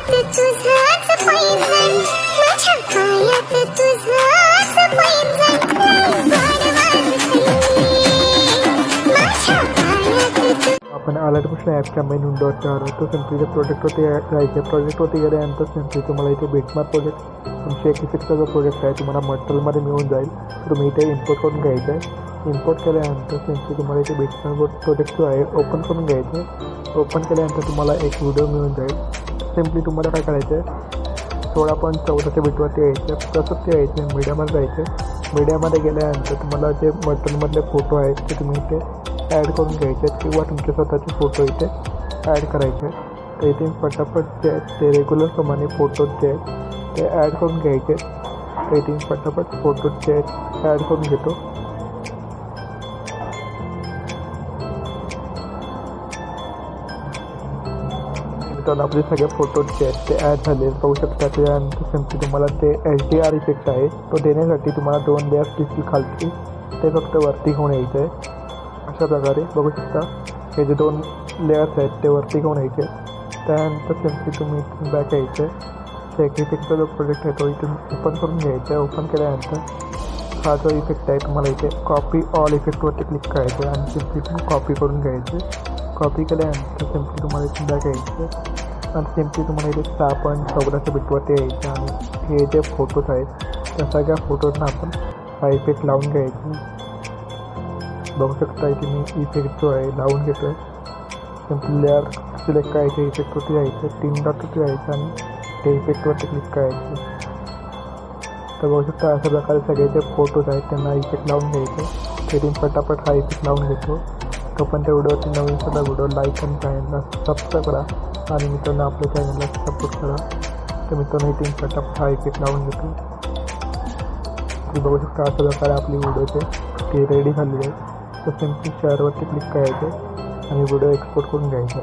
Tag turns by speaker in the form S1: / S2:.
S1: तुझंच पैंजण, माझ्या पायात तुझंच पैंजण, वाजतंय माझ्या पायात.
S2: आपण अलर्ट पुष्ट ॲपच्या मेन विंडोवरती आलो तो सिम्पलीच्या प्रोजेक्टवरती जायचे. प्रोजेक्टवरती गेल्यानंतर सिम्पली तुम्हाला इथे बेटमार्क प्रोजेक्ट 161चा जो प्रोजेक्ट आहे तुम्हाला मटेरियलमध्ये मिळून जाईल. तुम्ही इथे इम्पोर्ट करून घ्यायचं आहे. इम्पोर्ट केल्यानंतर सिम्पली तुम्हाला इथे बेटमार्क प्रोजेक्ट जो आहे ओपन करून घ्यायचं आहे. ओपन केल्यानंतर तुम्हाला एक व्हिडिओ मिळून जाईल. सिम्पली तुम्हाला काय करायचं आहे 16.14 बिटवरती यायचं. तसंच ते यायचं मीडियामध्ये जायचं. मीडियामध्ये गेल्यानंतर तुम्हाला जे मटेरियलमधले फोटो आहेत ते तुम्ही इथे ॲड करून घ्यायचे किंवा तुमचे स्वतःचे फोटो इथे ॲड करायचे. तर इथे पटापट जे आहेत ते रेग्युलरप्रमाणे फोटो जे आहेत ते ॲड करून घ्यायचे. तर इथे पटापट फोटो जे आहेत ॲड करून घेतो. तर आपले सगळे फोटो जे आहेत ते ॲड झाले पाहू शकता. त्यानंतर सिम्पली तुम्हाला ते HDR इफेक्ट आहे तो देण्यासाठी तुम्हाला 2 लेअर्स दिसतील खालची, ते फक्त वरती घेऊन यायचं आहे. अशा प्रकारे बघू शकता हे जे 2 लेअर्स आहेत ते वरती घेऊन यायचे. त्यानंतर सिम्पली तुम्ही इथून बॅक यायचं आहे. शेक इफेक्टचा जो प्रोजेक्ट आहे तो इथून ओपन करून घ्यायचा आहे. ओपन केल्यानंतर हा जो इफेक्ट आहे तुम्हाला इथे कॉपी ऑल इफेक्टवरती क्लिक करायचं आहे आणि सिम्पली तुम्ही कॉपी करून घ्यायचे. कॉपी केल्यानंतर सिम्पली तुम्हाला इथून बॅक यायचं आणि सिम्पली तुम्हाला इथे 6.14 बिटवरती यायचं आणि हे जे फोटोज आहेत त्या सगळ्या फोटोजना आपण हा इफेक्ट लावून घ्यायचा. बघू शकता इथे मी इफेक्ट जो आहे लावून घेतो आहे. सिम्पली लेअर सिलेक्ट करायचे, इफेक्टवरती यायचं, 3 डॉटवरती यायचं आणि ते इफेक्टवरती क्लिक करायचं. तर बघू शकता अशा प्रकारे सगळे जे फोटोज आहेत त्यांना इफेक्ट लावून घ्यायचं. ते पटापट हा इफेक्ट लावून घेतो. तो पण त्या व्हिडिओवरती नवीन सुद्धा व्हिडिओ लाईक आणि चॅनलला सबस्क्राईब करा आणि मित्रांनो आपल्या चॅनलला सपोर्ट करा. तर मित्रांनो इथे पटापट हा इफेक्ट लावून घेतो. तुम्ही बघू शकता अशा प्रकारे आपली व्हिडिओचे ते रेडी झालेले आहे. तर सिम्पली शेअरवरती क्लिक करायचे आणि व्हिडिओ एक्सपोर्ट करून घ्यायचा.